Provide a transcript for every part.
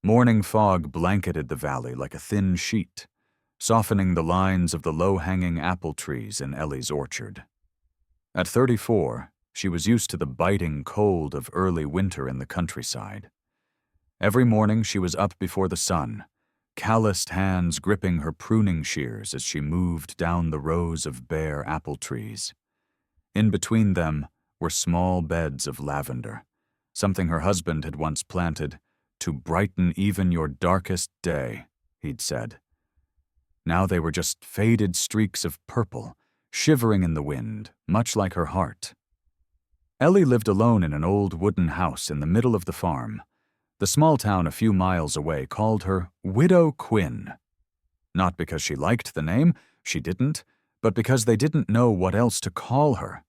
Morning fog blanketed the valley like a thin sheet, softening the lines of the low-hanging apple trees in Ellie's orchard. At 34, she was used to the biting cold of early winter in the countryside. Every morning she was up before the sun, calloused hands gripping her pruning shears as she moved down the rows of bare apple trees. In between them were small beds of lavender, something her husband had once planted, "to brighten even your darkest day," he'd said. Now they were just faded streaks of purple, shivering in the wind, much like her heart. Ellie lived alone in an old wooden house in the middle of the farm. The small town a few miles away called her Widow Quinn. Not because she liked the name, she didn't, but because they didn't know what else to call her.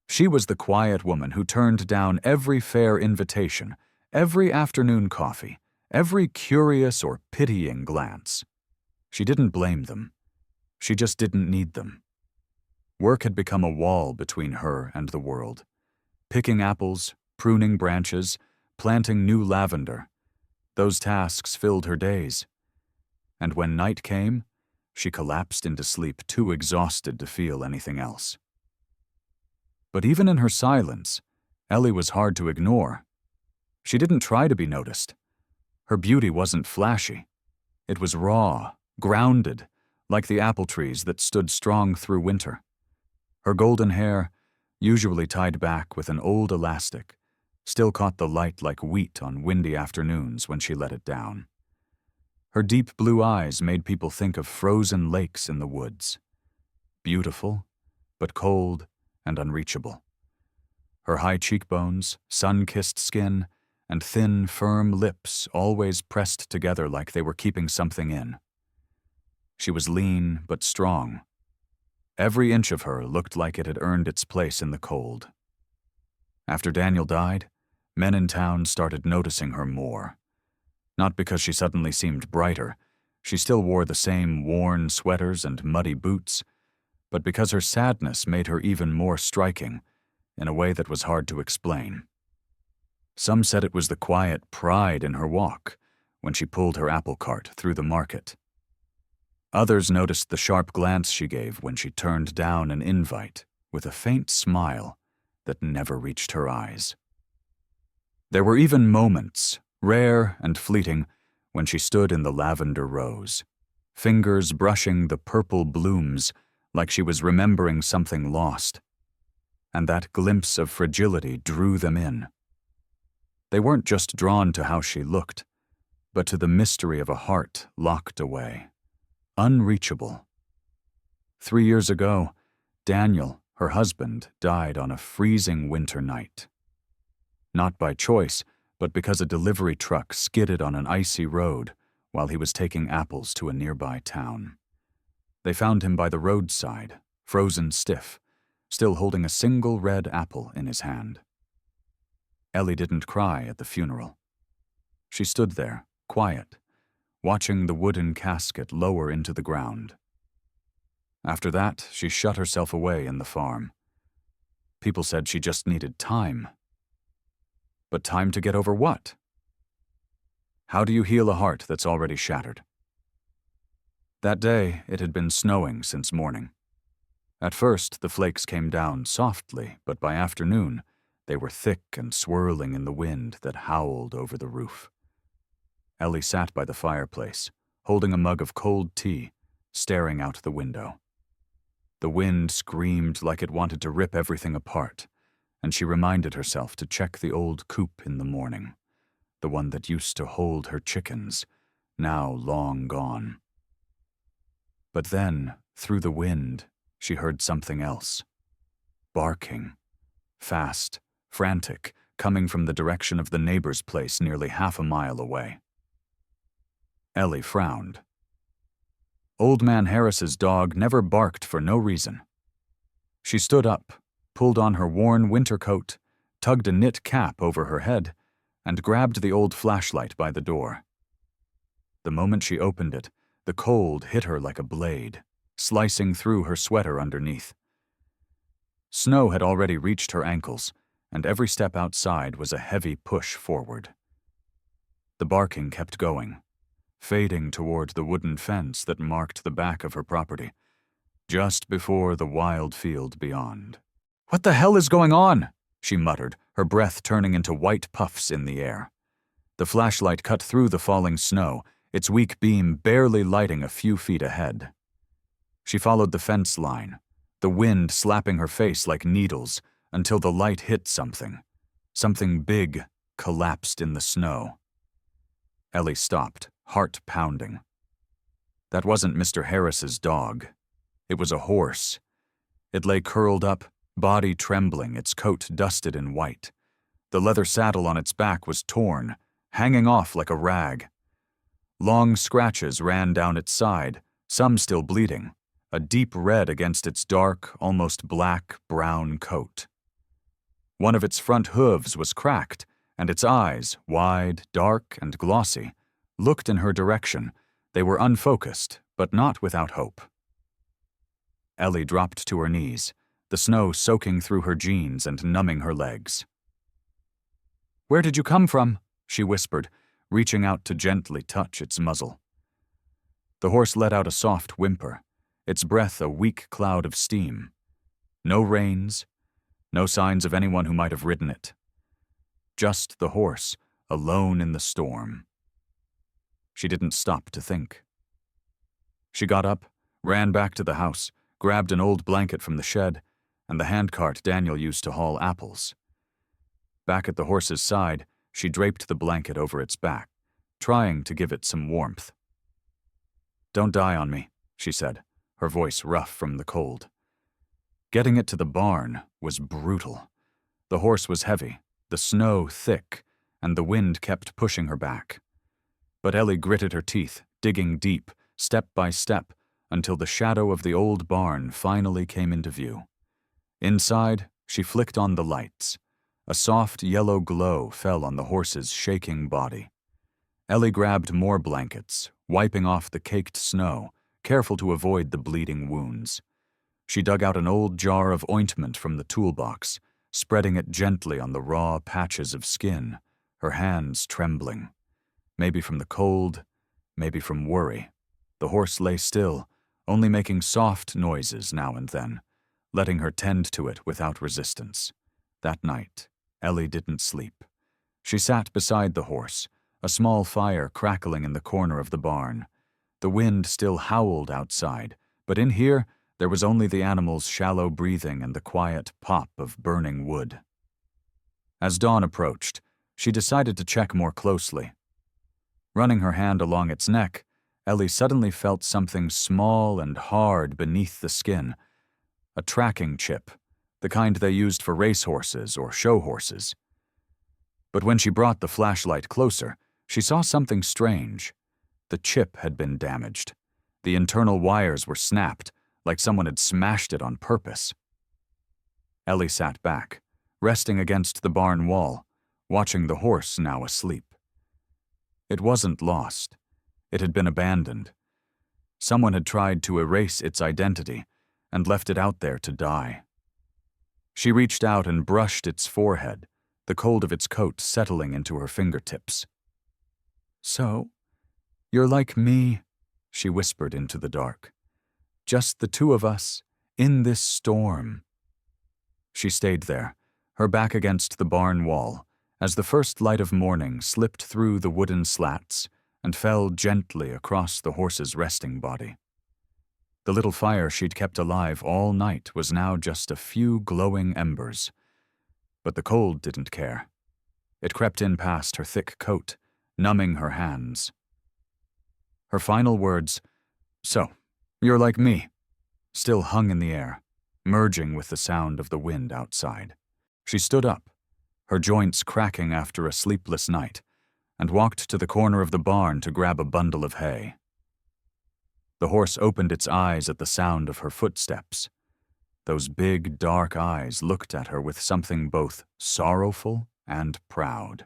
She was the quiet woman who turned down every fair invitation, every afternoon coffee, every curious or pitying glance. She didn't blame them. She just didn't need them. Work had become a wall between her and the world. Picking apples, pruning branches, planting new lavender. Those tasks filled her days. And when night came, she collapsed into sleep too exhausted to feel anything else. But even in her silence, Ellie was hard to ignore. She didn't try to be noticed. Her beauty wasn't flashy. It was raw, grounded, like the apple trees that stood strong through winter. Her golden hair, usually tied back with an old elastic, still caught the light like wheat on windy afternoons when she let it down. Her deep blue eyes made people think of frozen lakes in the woods. Beautiful, but cold and unreachable. Her high cheekbones, sun-kissed skin, and thin, firm lips always pressed together like they were keeping something in. She was lean but strong. Every inch of her looked like it had earned its place in the cold. After Daniel died, men in town started noticing her more. Not because she suddenly seemed brighter, she still wore the same worn sweaters and muddy boots, but because her sadness made her even more striking, in a way that was hard to explain. Some said it was the quiet pride in her walk when she pulled her apple cart through the market. Others noticed the sharp glance she gave when she turned down an invite with a faint smile that never reached her eyes. There were even moments, rare and fleeting, when she stood in the lavender rows, fingers brushing the purple blooms like she was remembering something lost. And that glimpse of fragility drew them in. They weren't just drawn to how she looked, but to the mystery of a heart locked away, unreachable. 3 years ago, Daniel, her husband, died on a freezing winter night. Not by choice, but because a delivery truck skidded on an icy road while he was taking apples to a nearby town. They found him by the roadside, frozen stiff, still holding a single red apple in his hand. Ellie didn't cry at the funeral. She stood there, quiet, watching the wooden casket lower into the ground. After that, she shut herself away in the farm. People said she just needed time. But time to get over what? How do you heal a heart that's already shattered? That day, it had been snowing since morning. At first, the flakes came down softly, but by afternoon, they were thick and swirling in the wind that howled over the roof. Ellie sat by the fireplace, holding a mug of cold tea, staring out the window. The wind screamed like it wanted to rip everything apart, and she reminded herself to check the old coop in the morning, the one that used to hold her chickens, now long gone. But then, through the wind, she heard something else. Barking. Fast, frantic, coming from the direction of the neighbor's place nearly half a mile away. Ellie frowned. Old Man Harris's dog never barked for no reason. She stood up, pulled on her worn winter coat, tugged a knit cap over her head, and grabbed the old flashlight by the door. The moment she opened it, the cold hit her like a blade, slicing through her sweater underneath. Snow had already reached her ankles, and every step outside was a heavy push forward. The barking kept going, fading toward the wooden fence that marked the back of her property, just before the wild field beyond. "What the hell is going on?" she muttered, her breath turning into white puffs in the air. The flashlight cut through the falling snow, its weak beam barely lighting a few feet ahead. She followed the fence line, the wind slapping her face like needles until the light hit something. Something big collapsed in the snow. Ellie stopped, heart pounding. That wasn't Mr. Harris's dog. It was a horse. It lay curled up, body trembling, its coat dusted in white. The leather saddle on its back was torn, hanging off like a rag. Long scratches ran down its side, some still bleeding, a deep red against its dark, almost black-brown coat. One of its front hooves was cracked, and its eyes, wide, dark, and glossy, looked in her direction. They were unfocused, but not without hope. Ellie dropped to her knees, the snow soaking through her jeans and numbing her legs. "Where did you come from?" she whispered, reaching out to gently touch its muzzle. The horse let out a soft whimper, its breath a weak cloud of steam. No reins, no signs of anyone who might have ridden it. Just the horse, alone in the storm. She didn't stop to think. She got up, ran back to the house, grabbed an old blanket from the shed, and the handcart Daniel used to haul apples. Back at the horse's side, she draped the blanket over its back, trying to give it some warmth. "Don't die on me," she said, her voice rough from the cold. Getting it to the barn was brutal. The horse was heavy, the snow thick, and the wind kept pushing her back. But Ellie gritted her teeth, digging deep, step by step, until the shadow of the old barn finally came into view. Inside, she flicked on the lights. A soft yellow glow fell on the horse's shaking body. Ellie grabbed more blankets, wiping off the caked snow, careful to avoid the bleeding wounds. She dug out an old jar of ointment from the toolbox, spreading it gently on the raw patches of skin, her hands trembling. Maybe from the cold, maybe from worry. The horse lay still, only making soft noises now and then, letting her tend to it without resistance. That night, Ellie didn't sleep. She sat beside the horse, a small fire crackling in the corner of the barn. The wind still howled outside, but in here, there was only the animal's shallow breathing and the quiet pop of burning wood. As dawn approached, she decided to check more closely. Running her hand along its neck, Ellie suddenly felt something small and hard beneath the skin. A tracking chip, the kind they used for racehorses or show horses. But when she brought the flashlight closer, she saw something strange. The chip had been damaged. The internal wires were snapped, like someone had smashed it on purpose. Ellie sat back, resting against the barn wall, watching the horse now asleep. It wasn't lost. It had been abandoned. Someone had tried to erase its identity and left it out there to die. She reached out and brushed its forehead, the cold of its coat settling into her fingertips. "So, you're like me," she whispered into the dark. "Just the two of us, in this storm." She stayed there, her back against the barn wall, as the first light of morning slipped through the wooden slats and fell gently across the horse's resting body. The little fire she'd kept alive all night was now just a few glowing embers. But the cold didn't care. It crept in past her thick coat, numbing her hands. Her final words, "So, you're like me," still hung in the air, merging with the sound of the wind outside. She stood up, her joints cracking after a sleepless night, and walked to the corner of the barn to grab a bundle of hay. The horse opened its eyes at the sound of her footsteps. Those big, dark eyes looked at her with something both sorrowful and proud.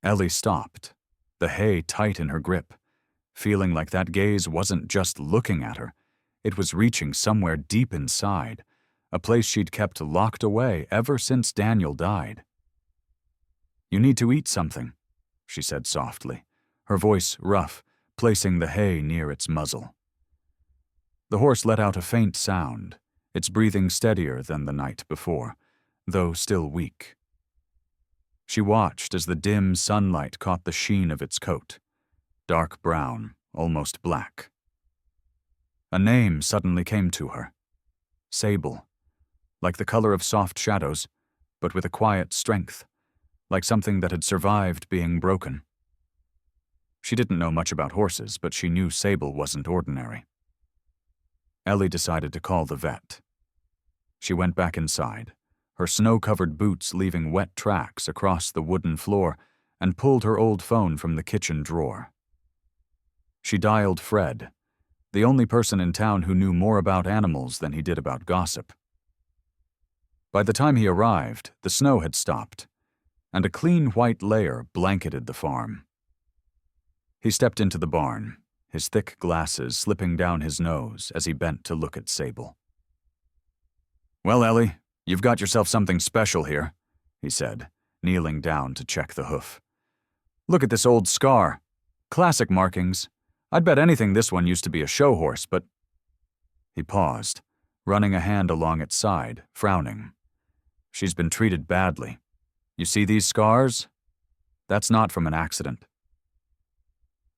Ellie stopped, the hay tight in her grip, feeling like that gaze wasn't just looking at her, it was reaching somewhere deep inside, a place she'd kept locked away ever since Daniel died. "You need to eat something," she said softly, her voice rough, placing the hay near its muzzle. The horse let out a faint sound, its breathing steadier than the night before, though still weak. She watched as the dim sunlight caught the sheen of its coat, dark brown, almost black. A name suddenly came to her. Sable, like the color of soft shadows, but with a quiet strength, like something that had survived being broken. She didn't know much about horses, but she knew Sable wasn't ordinary. Ellie decided to call the vet. She went back inside, her snow-covered boots leaving wet tracks across the wooden floor, and pulled her old phone from the kitchen drawer. She dialed Fred, the only person in town who knew more about animals than he did about gossip. By the time he arrived, the snow had stopped, and a clean white layer blanketed the farm. He stepped into the barn, his thick glasses slipping down his nose as he bent to look at Sable. "Well, Ellie, you've got yourself something special here," he said, kneeling down to check the hoof. "Look at this old scar. Classic markings. I'd bet anything this one used to be a show horse, but—" He paused, running a hand along its side, frowning. "She's been treated badly. You see these scars? That's not from an accident."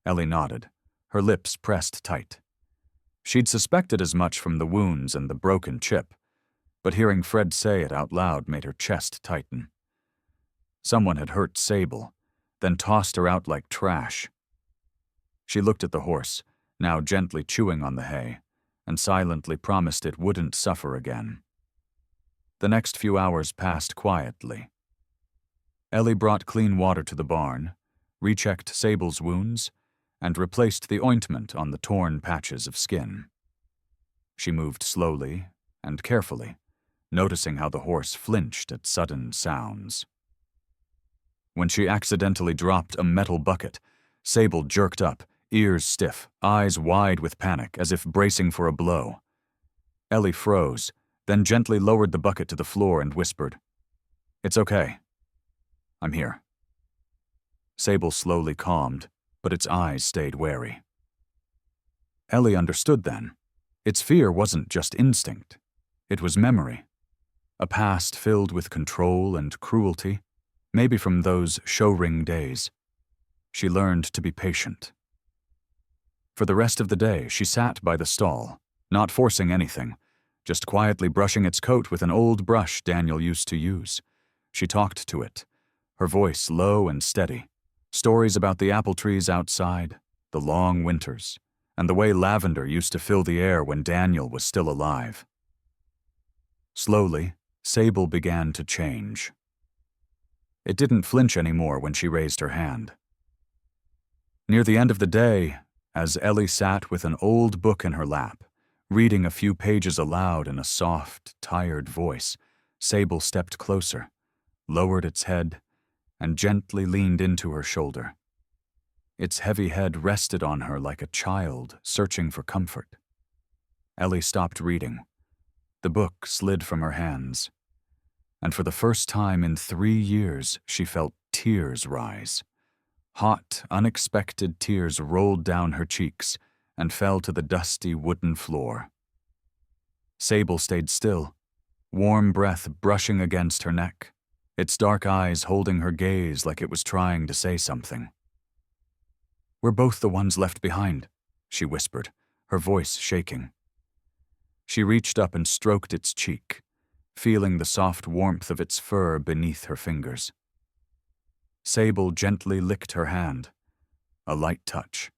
Ellie nodded, her lips pressed tight. She'd suspected as much from the wounds and the broken chip, but hearing Fred say it out loud made her chest tighten. Someone had hurt Sable, then tossed her out like trash. She looked at the horse, now gently chewing on the hay, and silently promised it wouldn't suffer again. The next few hours passed quietly. Ellie brought clean water to the barn, rechecked Sable's wounds, and replaced the ointment on the torn patches of skin. She moved slowly and carefully, noticing how the horse flinched at sudden sounds. When she accidentally dropped a metal bucket, Sable jerked up, ears stiff, eyes wide with panic, as if bracing for a blow. Ellie froze, then gently lowered the bucket to the floor and whispered, "It's okay. I'm here." Sable slowly calmed, but its eyes stayed wary. Ellie understood then. Its fear wasn't just instinct. It was memory. A past filled with control and cruelty, maybe from those show-ring days. She learned to be patient. For the rest of the day, she sat by the stall, not forcing anything, just quietly brushing its coat with an old brush Daniel used to use. She talked to it, her voice low and steady, stories about the apple trees outside, the long winters, and the way lavender used to fill the air when Daniel was still alive. Slowly, Sable began to change. It didn't flinch anymore when she raised her hand. Near the end of the day, as Ellie sat with an old book in her lap, reading a few pages aloud in a soft, tired voice, Sable stepped closer, lowered its head, and gently leaned into her shoulder. Its heavy head rested on her like a child searching for comfort. Ellie stopped reading. The book slid from her hands, and for the first time in 3 years, she felt tears rise. Hot, unexpected tears rolled down her cheeks and fell to the dusty wooden floor. Sable stayed still, warm breath brushing against her neck, its dark eyes holding her gaze like it was trying to say something. "We're both the ones left behind," she whispered, her voice shaking. She reached up and stroked its cheek, feeling the soft warmth of its fur beneath her fingers. Sable gently licked her hand, a light touch,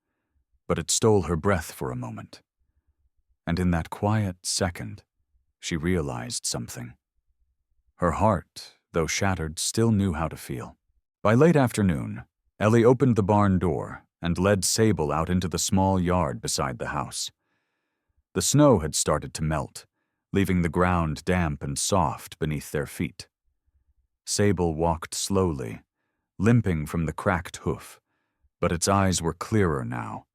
but it stole her breath for a moment. And in that quiet second, she realized something. Her heart, though shattered, still knew how to feel. By late afternoon, Ellie opened the barn door and led Sable out into the small yard beside the house. The snow had started to melt, leaving the ground damp and soft beneath their feet. Sable walked slowly, limping from the cracked hoof, but its eyes were clearer now,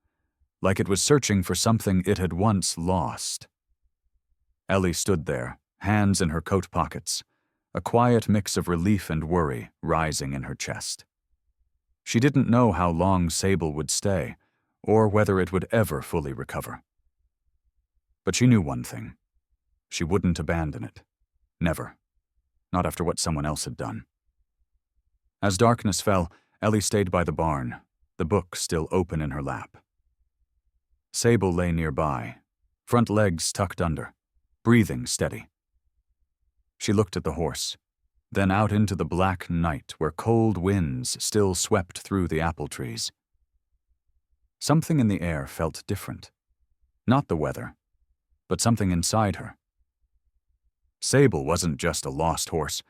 like it was searching for something it had once lost. Ellie stood there, hands in her coat pockets, a quiet mix of relief and worry rising in her chest. She didn't know how long Sable would stay, or whether it would ever fully recover. But she knew one thing. She wouldn't abandon it. Never. Not after what someone else had done. As darkness fell, Ellie stayed by the barn, the book still open in her lap. Sable lay nearby, front legs tucked under, breathing steady. She looked at the horse, then out into the black night where cold winds still swept through the apple trees. Something in the air felt different. Not the weather, but something inside her. Sable wasn't just a lost horse.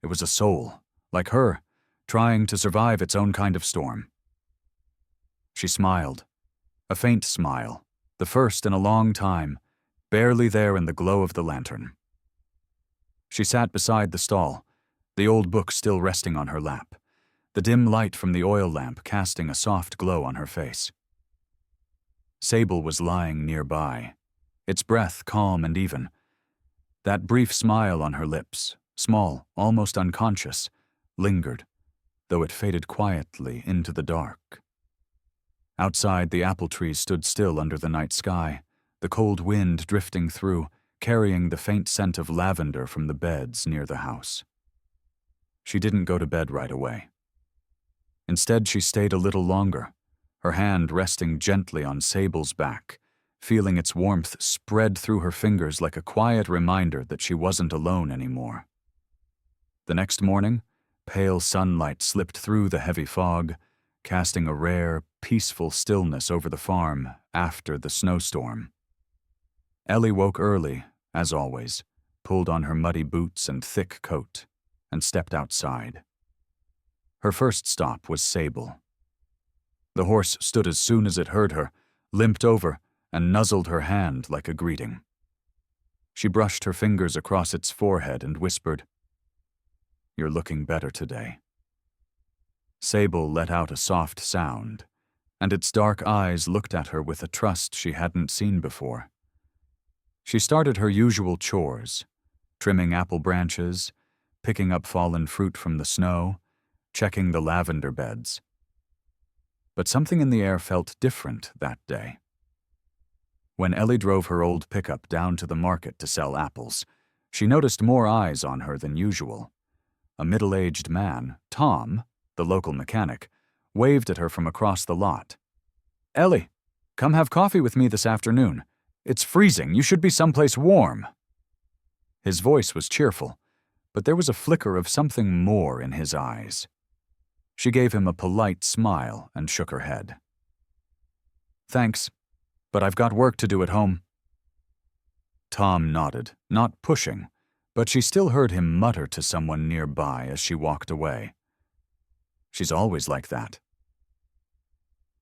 It was a soul, like her, trying to survive its own kind of storm. She smiled, a faint smile, the first in a long time, barely there in the glow of the lantern. She sat beside the stall, the old book still resting on her lap, the dim light from the oil lamp casting a soft glow on her face. Sable was lying nearby, its breath calm and even. That brief smile on her lips, small, almost unconscious, lingered, though it faded quietly into the dark. Outside, the apple trees stood still under the night sky, the cold wind drifting through, carrying the faint scent of lavender from the beds near the house. She didn't go to bed right away. Instead, she stayed a little longer, her hand resting gently on Sable's back, feeling its warmth spread through her fingers like a quiet reminder that she wasn't alone anymore. The next morning, pale sunlight slipped through the heavy fog, casting a rare, peaceful stillness over the farm after the snowstorm. Ellie woke early, as always, pulled on her muddy boots and thick coat, and stepped outside. Her first stop was Sable. The horse stood as soon as it heard her, limped over, and nuzzled her hand like a greeting. She brushed her fingers across its forehead and whispered, "You're looking better today." Sable let out a soft sound, and its dark eyes looked at her with a trust she hadn't seen before. She started her usual chores, trimming apple branches, picking up fallen fruit from the snow, checking the lavender beds. But something in the air felt different that day. When Ellie drove her old pickup down to the market to sell apples, she noticed more eyes on her than usual. A middle-aged man, Tom, the local mechanic, waved at her from across the lot. "Ellie, come have coffee with me this afternoon. It's freezing. You should be someplace warm." His voice was cheerful, but there was a flicker of something more in his eyes. She gave him a polite smile and shook her head. "Thanks, but I've got work to do at home." Tom nodded, not pushing, but she still heard him mutter to someone nearby as she walked away. She's always like that.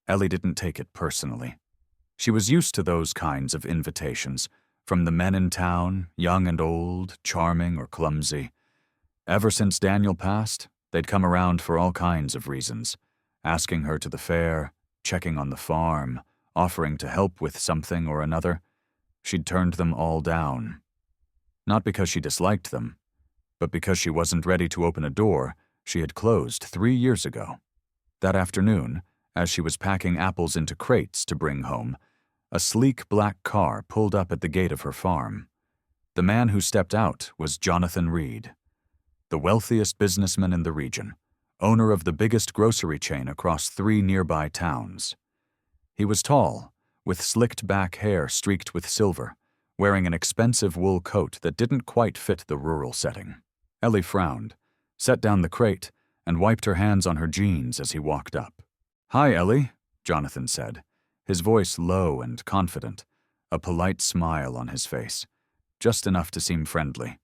Ellie didn't take it personally. She was used to those kinds of invitations, from the men in town, young and old, charming or clumsy. Ever since Daniel passed, they'd come around for all kinds of reasons, asking her to the fair, checking on the farm, offering to help with something or another. She'd turned them all down. Not because she disliked them, but because she wasn't ready to open a door she had closed 3 years ago. That afternoon, as she was packing apples into crates to bring home, a sleek black car pulled up at the gate of her farm. The man who stepped out was Jonathan Reed, the wealthiest businessman in the region, owner of the biggest grocery chain across 3 nearby towns. He was tall, with slicked back hair streaked with silver, wearing an expensive wool coat that didn't quite fit the rural setting. Ellie frowned, set down the crate, and wiped her hands on her jeans as he walked up. "Hi, Ellie," Jonathan said, his voice low and confident, a polite smile on his face, just enough to seem friendly.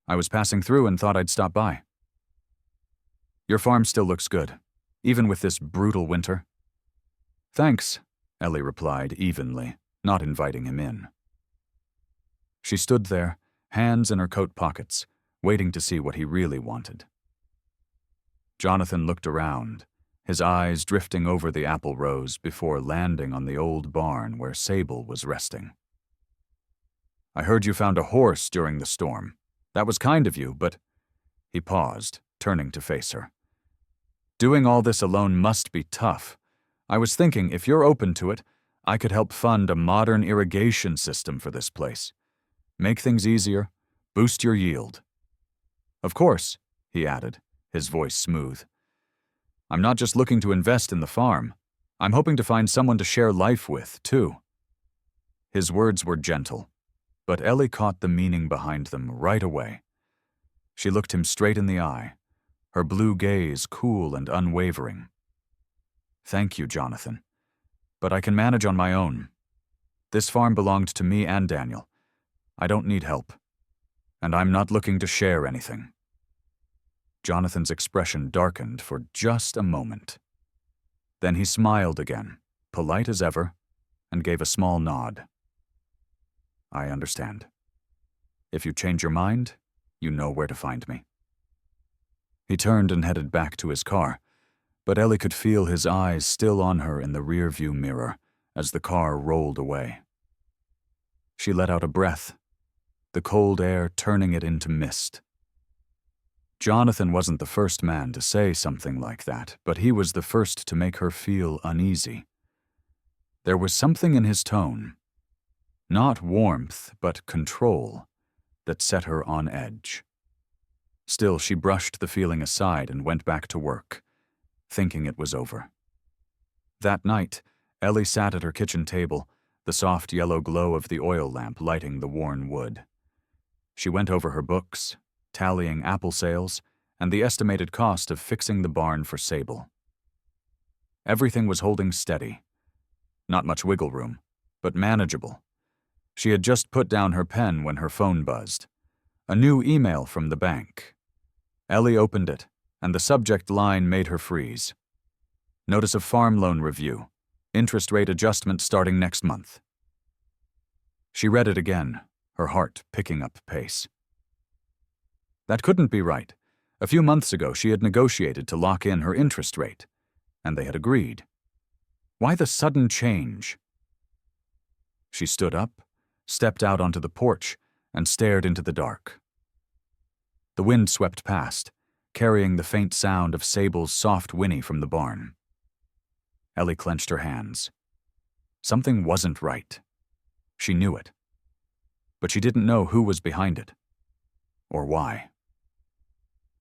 "I was passing through and thought I'd stop by." "Your farm still looks good, even with this brutal winter." "Thanks," Ellie replied evenly, not inviting him in. She stood there, hands in her coat pockets, waiting to see what he really wanted. Jonathan looked around, his eyes drifting over the apple rows before landing on the old barn where Sable was resting. "I heard you found a horse during the storm. That was kind of you, but—" He paused, turning to face her. Doing all this alone must be tough. I was thinking, if you're open to it, I could help fund a modern irrigation system for this place. Make things easier, boost your yield. Of course, he added, his voice smooth. I'm not just looking to invest in the farm. I'm hoping to find someone to share life with, too. His words were gentle, but Ellie caught the meaning behind them right away. She looked him straight in the eye, her blue gaze cool and unwavering. Thank you, Jonathan, but I can manage on my own. This farm belonged to me and Daniel. I don't need help, and I'm not looking to share anything. Jonathan's expression darkened for just a moment. Then he smiled again, polite as ever, and gave a small nod. I understand. If you change your mind, you know where to find me. He turned and headed back to his car, but Ellie could feel his eyes still on her in the rearview mirror as the car rolled away. She let out a breath, the cold air turning it into mist. Jonathan wasn't the first man to say something like that, but he was the first to make her feel uneasy. There was something in his tone, not warmth, but control, that set her on edge. Still, she brushed the feeling aside and went back to work, thinking it was over. That night, Ellie sat at her kitchen table, the soft yellow glow of the oil lamp lighting the worn wood. She went over her books, tallying apple sales, and the estimated cost of fixing the barn for Sable. Everything was holding steady. Not much wiggle room, but manageable. She had just put down her pen when her phone buzzed. A new email from the bank. Ellie opened it, and the subject line made her freeze. Notice of farm loan review. Interest rate adjustment starting next month. She read it again, her heart picking up pace. That couldn't be right. A few months ago, she had negotiated to lock in her interest rate, and they had agreed. Why the sudden change? She stood up, stepped out onto the porch, and stared into the dark. The wind swept past, carrying the faint sound of Sable's soft whinny from the barn. Ellie clenched her hands. Something wasn't right. She knew it. But she didn't know who was behind it, or why.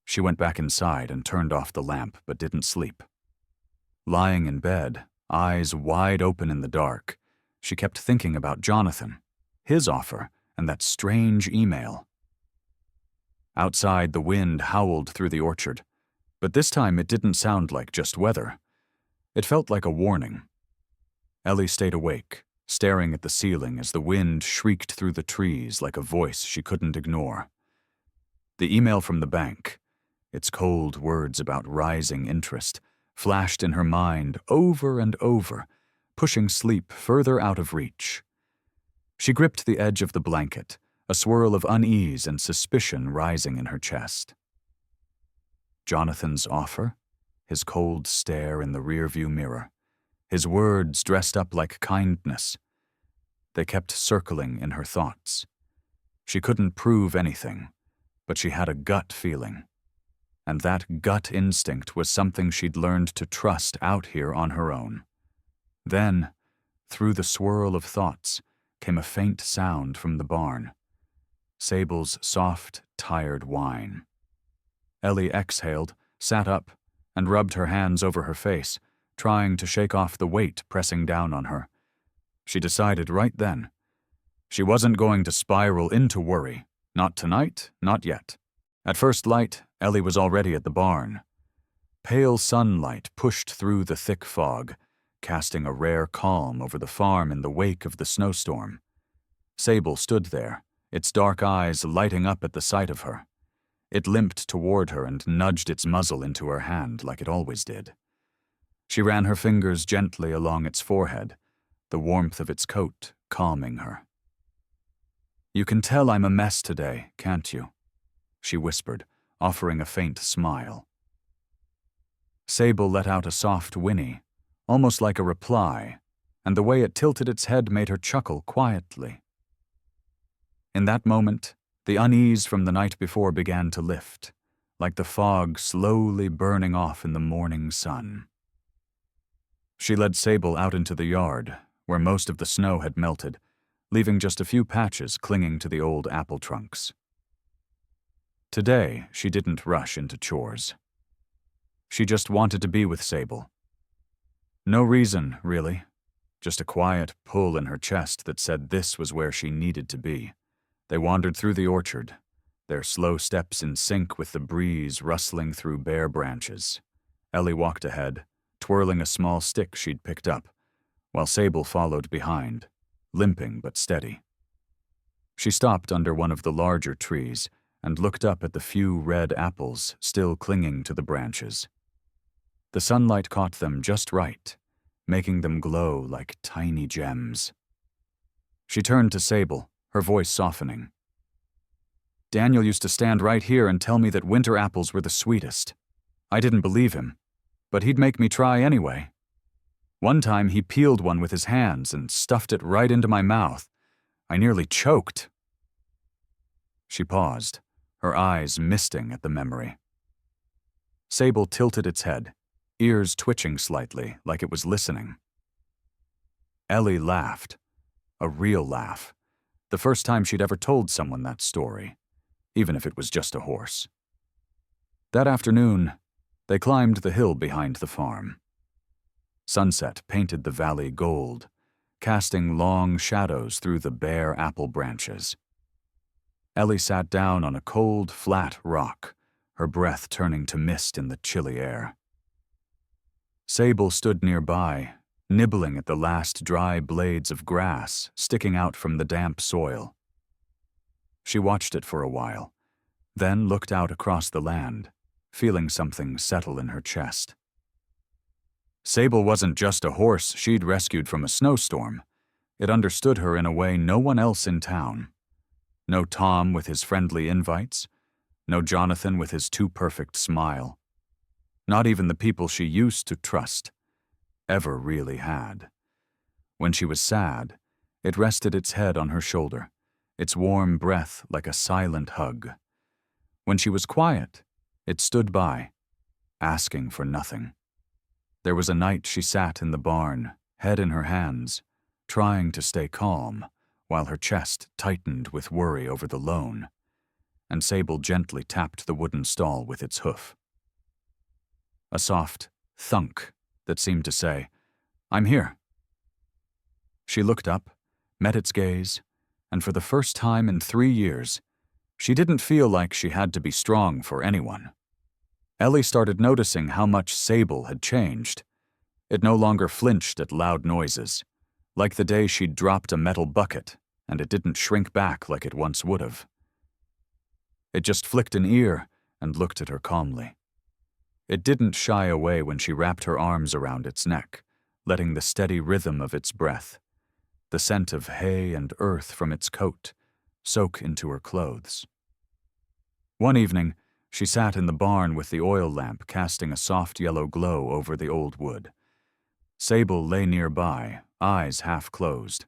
She went back inside and turned off the lamp, but didn't sleep. Lying in bed, eyes wide open in the dark, she kept thinking about Jonathan, his offer, and that strange email. Outside, the wind howled through the orchard, but this time it didn't sound like just weather. It felt like a warning. Ellie stayed awake, staring at the ceiling as the wind shrieked through the trees like a voice she couldn't ignore. The email from the bank, its cold words about rising interest, flashed in her mind over and over, pushing sleep further out of reach. She gripped the edge of the blanket, a swirl of unease and suspicion rising in her chest. Jonathan's offer, his cold stare in the rearview mirror, his words dressed up like kindness. They kept circling in her thoughts. She couldn't prove anything, but she had a gut feeling. And that gut instinct was something she'd learned to trust out here on her own. Then, through the swirl of thoughts, came a faint sound from the barn. Sable's soft, tired whine. Ellie exhaled, sat up, and rubbed her hands over her face, trying to shake off the weight pressing down on her. She decided right then. She wasn't going to spiral into worry. Not tonight, not yet. At first light, Ellie was already at the barn. Pale sunlight pushed through the thick fog, casting a rare calm over the farm in the wake of the snowstorm. Sable stood there, its dark eyes lighting up at the sight of her. It limped toward her and nudged its muzzle into her hand like it always did. She ran her fingers gently along its forehead, the warmth of its coat calming her. "You can tell I'm a mess today, can't you?" she whispered, offering a faint smile. Sable let out a soft whinny, almost like a reply, and the way it tilted its head made her chuckle quietly. In that moment, the unease from the night before began to lift, like the fog slowly burning off in the morning sun. She led Sable out into the yard, where most of the snow had melted, leaving just a few patches clinging to the old apple trunks. Today, she didn't rush into chores. She just wanted to be with Sable. No reason, really. Just a quiet pull in her chest that said this was where she needed to be. They wandered through the orchard, their slow steps in sync with the breeze rustling through bare branches. Ellie walked ahead, twirling a small stick she'd picked up, while Sable followed behind, limping but steady. She stopped under one of the larger trees and looked up at the few red apples still clinging to the branches. The sunlight caught them just right, making them glow like tiny gems. She turned to Sable, her voice softening. Daniel used to stand right here and tell me that winter apples were the sweetest. I didn't believe him, but he'd make me try anyway. One time he peeled one with his hands and stuffed it right into my mouth. I nearly choked. She paused, her eyes misting at the memory. Sable tilted its head, ears twitching slightly like it was listening. Ellie laughed, a real laugh, the first time she'd ever told someone that story, even if it was just a horse. That afternoon, they climbed the hill behind the farm. Sunset painted the valley gold, casting long shadows through the bare apple branches. Ellie sat down on a cold, flat rock, her breath turning to mist in the chilly air. Sable stood nearby, nibbling at the last dry blades of grass sticking out from the damp soil. She watched it for a while, then looked out across the land, feeling something settle in her chest. Sable wasn't just a horse she'd rescued from a snowstorm. It understood her in a way no one else in town. No Tom with his friendly invites, no Jonathan with his too-perfect smile. Not even the people she used to trust ever really had. When she was sad, it rested its head on her shoulder, its warm breath like a silent hug. When she was quiet, it stood by, asking for nothing. There was a night she sat in the barn, head in her hands, trying to stay calm, while her chest tightened with worry over the loan, and Sable gently tapped the wooden stall with its hoof. A soft thunk that seemed to say, "I'm here." She looked up, met its gaze, and for the first time in 3 years, she didn't feel like she had to be strong for anyone. Ellie started noticing how much Sable had changed. It no longer flinched at loud noises, like the day she'd dropped a metal bucket and it didn't shrink back like it once would have. It just flicked an ear and looked at her calmly. It didn't shy away when she wrapped her arms around its neck, letting the steady rhythm of its breath, the scent of hay and earth from its coat, soak into her clothes. One evening, she sat in the barn with the oil lamp casting a soft yellow glow over the old wood. Sable lay nearby, eyes half closed.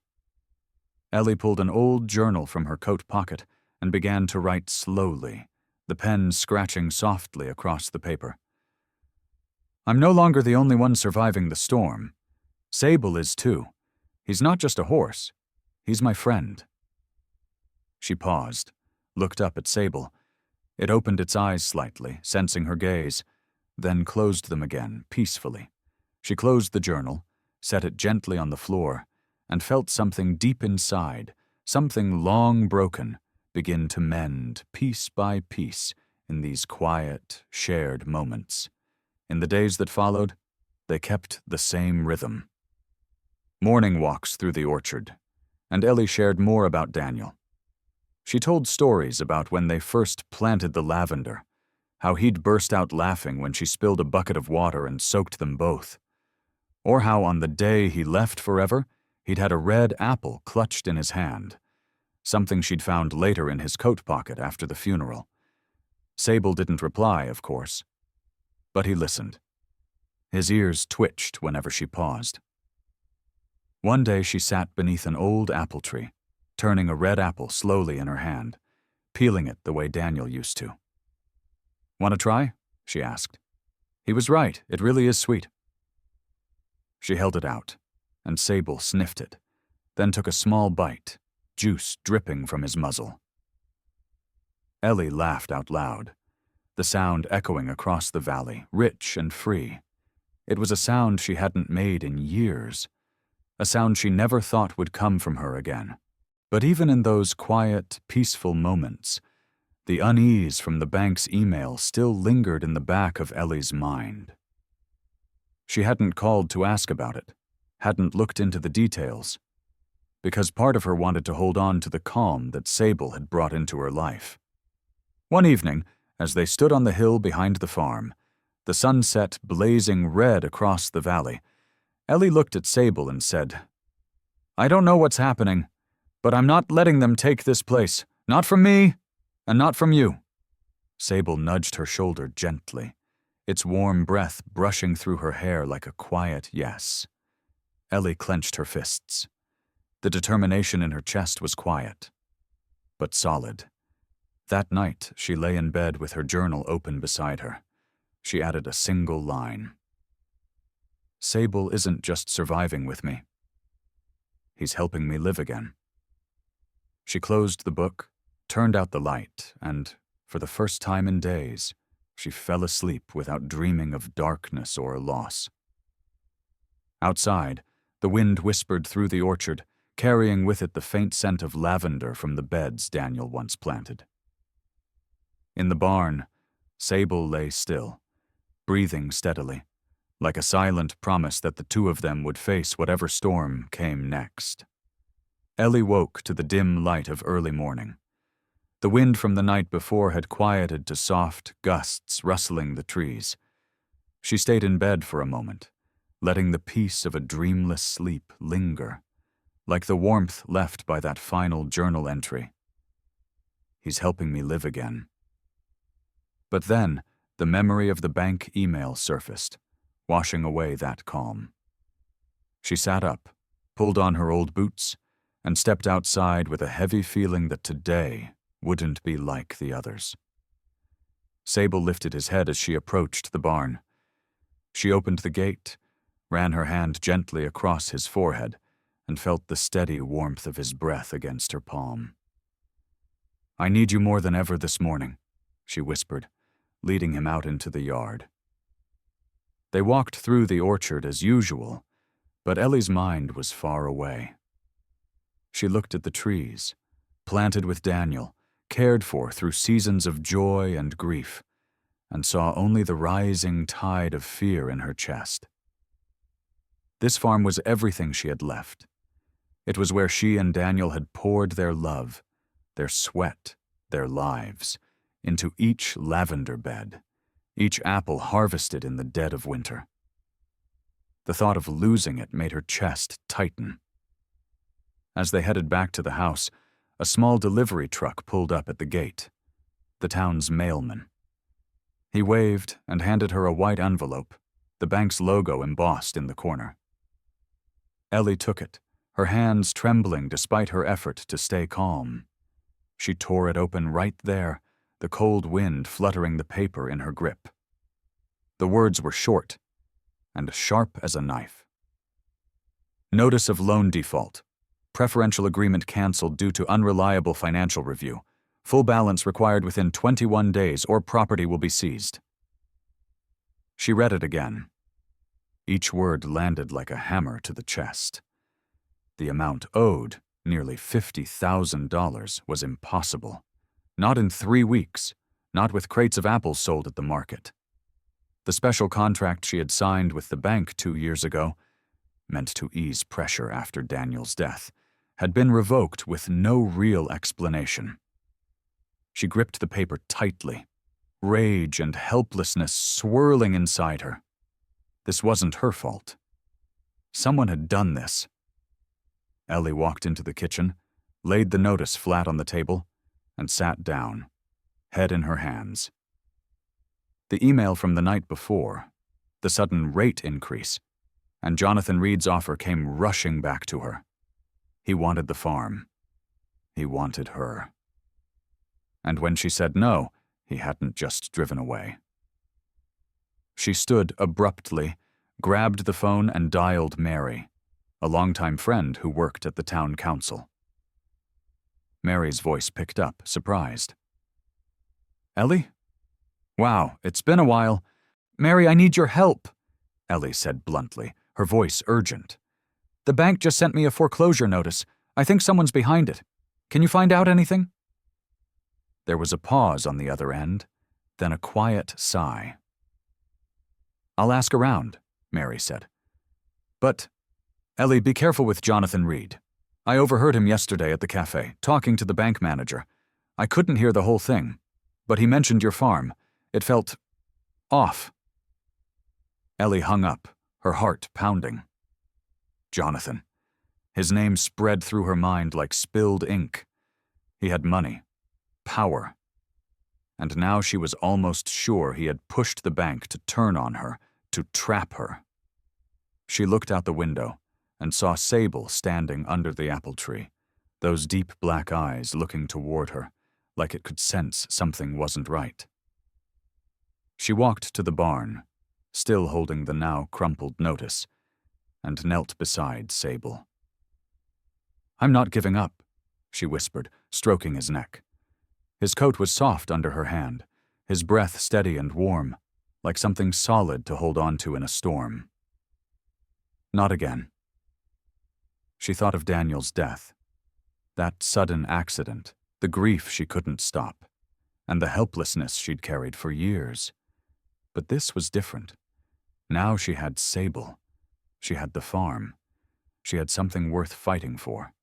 Ellie pulled an old journal from her coat pocket and began to write slowly, the pen scratching softly across the paper. I'm no longer the only one surviving the storm. Sable is too. He's not just a horse. He's my friend. She paused, looked up at Sable. It opened its eyes slightly, sensing her gaze, then closed them again, peacefully. She closed the journal, set it gently on the floor, and felt something deep inside, something long broken, begin to mend piece by piece in these quiet, shared moments. In the days that followed, they kept the same rhythm. Morning walks through the orchard, and Ellie shared more about Daniel. She told stories about when they first planted the lavender, how he'd burst out laughing when she spilled a bucket of water and soaked them both, or how on the day he left forever, he'd had a red apple clutched in his hand, something she'd found later in his coat pocket after the funeral. Sable didn't reply, of course, but he listened. His ears twitched whenever she paused. One day she sat beneath an old apple tree, turning a red apple slowly in her hand, peeling it the way Daniel used to. Want to try? She asked. He was right, it really is sweet. She held it out, and Sable sniffed it, then took a small bite, juice dripping from his muzzle. Ellie laughed out loud, the sound echoing across the valley, rich and free. It was a sound she hadn't made in years, a sound she never thought would come from her again. But even in those quiet, peaceful moments, the unease from the bank's email still lingered in the back of Ellie's mind. She hadn't called to ask about it, hadn't looked into the details, because part of her wanted to hold on to the calm that Sable had brought into her life. One evening, as they stood on the hill behind the farm, the sunset blazing red across the valley, Ellie looked at Sable and said, "I don't know what's happening, but I'm not letting them take this place. Not from me, and not from you." Sable nudged her shoulder gently, its warm breath brushing through her hair like a quiet yes. Ellie clenched her fists. The determination in her chest was quiet, but solid. That night, she lay in bed with her journal open beside her. She added a single line. "Sable isn't just surviving with me. He's helping me live again." She closed the book, turned out the light, and, for the first time in days, she fell asleep without dreaming of darkness or loss. Outside, the wind whispered through the orchard, carrying with it the faint scent of lavender from the beds Daniel once planted. In the barn, Sable lay still, breathing steadily, like a silent promise that the two of them would face whatever storm came next. Ellie woke to the dim light of early morning. The wind from the night before had quieted to soft gusts rustling the trees. She stayed in bed for a moment, letting the peace of a dreamless sleep linger, like the warmth left by that final journal entry. "He's helping me live again." But then, the memory of the bank email surfaced, washing away that calm. She sat up, pulled on her old boots, and stepped outside with a heavy feeling that today wouldn't be like the others. Sable lifted his head as she approached the barn. She opened the gate, ran her hand gently across his forehead, and felt the steady warmth of his breath against her palm. "I need you more than ever this morning," she whispered, leading him out into the yard. They walked through the orchard as usual, but Ellie's mind was far away. She looked at the trees, planted with Daniel, cared for through seasons of joy and grief, and saw only the rising tide of fear in her chest. This farm was everything she had left. It was where she and Daniel had poured their love, their sweat, their lives, into each lavender bed, each apple harvested in the dead of winter. The thought of losing it made her chest tighten. As they headed back to the house, a small delivery truck pulled up at the gate, the town's mailman. He waved and handed her a white envelope, the bank's logo embossed in the corner. Ellie took it, her hands trembling despite her effort to stay calm. She tore it open right there, the cold wind fluttering the paper in her grip. The words were short and sharp as a knife. "Notice of loan default. Preferential agreement canceled due to unreliable financial review. Full balance required within 21 days or property will be seized." She read it again. Each word landed like a hammer to the chest. The amount owed, nearly $50,000, was impossible. Not in 3 weeks, not with crates of apples sold at the market. The special contract she had signed with the bank 2 years ago, meant to ease pressure after Daniel's death, had been revoked with no real explanation. She gripped the paper tightly, rage and helplessness swirling inside her. This wasn't her fault. Someone had done this. Ellie walked into the kitchen, laid the notice flat on the table, and sat down, head in her hands. The email from the night before, the sudden rate increase, and Jonathan Reed's offer came rushing back to her. He wanted the farm. He wanted her. And when she said no, he hadn't just driven away. She stood abruptly, grabbed the phone and dialed Mary, a longtime friend who worked at the town council. Mary's voice picked up, surprised. "Ellie? Wow, it's been a while. Mary, I need your help," Ellie said bluntly, her voice urgent. "The bank just sent me a foreclosure notice. I think someone's behind it. Can you find out anything?" There was a pause on the other end, then a quiet sigh. "I'll ask around," Mary said. "But, Ellie, be careful with Jonathan Reed. I overheard him yesterday at the cafe, talking to the bank manager. I couldn't hear the whole thing, but he mentioned your farm. It felt off." Ellie hung up, her heart pounding. Jonathan. His name spread through her mind like spilled ink. He had money, power, and now she was almost sure he had pushed the bank to turn on her, to trap her. She looked out the window and saw Sable standing under the apple tree, those deep black eyes looking toward her, like it could sense something wasn't right. She walked to the barn, still holding the now crumpled notice, and knelt beside Sable. "I'm not giving up," she whispered, stroking his neck. His coat was soft under her hand, his breath steady and warm, like something solid to hold on to in a storm. "Not again." She thought of Daniel's death, that sudden accident, the grief she couldn't stop, and the helplessness she'd carried for years. But this was different. Now she had Sable. She had the farm. She had something worth fighting for.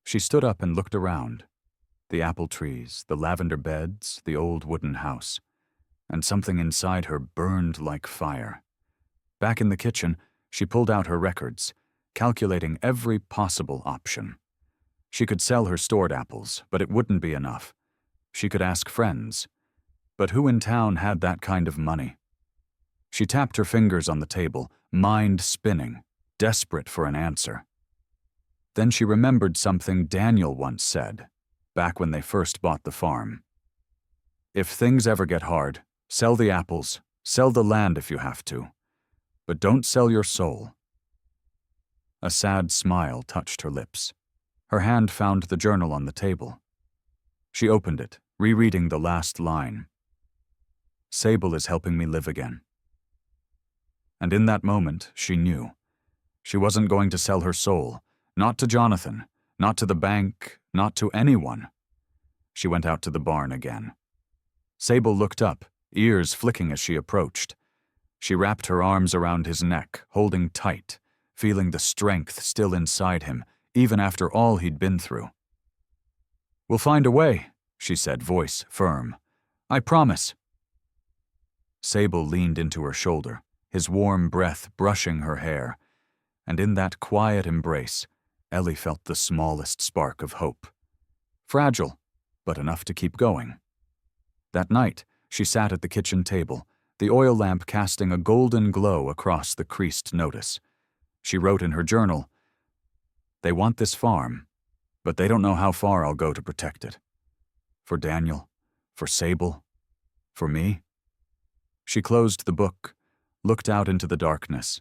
She stood up and looked around. The apple trees, the lavender beds, the old wooden house. And something inside her burned like fire. Back in the kitchen, she pulled out her records, calculating every possible option. She could sell her stored apples, but it wouldn't be enough. She could ask friends. But who in town had that kind of money? She tapped her fingers on the table, mind spinning, desperate for an answer. Then she remembered something Daniel once said, back when they first bought the farm. "If things ever get hard, sell the apples, sell the land if you have to, but don't sell your soul." A sad smile touched her lips. Her hand found the journal on the table. She opened it, rereading the last line. "Sable is helping me live again." And in that moment, she knew. She wasn't going to sell her soul, not to Jonathan, not to the bank, not to anyone. She went out to the barn again. Sable looked up, ears flicking as she approached. She wrapped her arms around his neck, holding tight, feeling the strength still inside him, even after all he'd been through. "We'll find a way," she said, voice firm. "I promise." Sable leaned into her shoulder, his warm breath brushing her hair, and in that quiet embrace, Ellie felt the smallest spark of hope. Fragile, but enough to keep going. That night, she sat at the kitchen table, the oil lamp casting a golden glow across the creased notice. She wrote in her journal, "They want this farm, but they don't know how far I'll go to protect it. For Daniel, for Sable, for me." She closed the book, looked out into the darkness.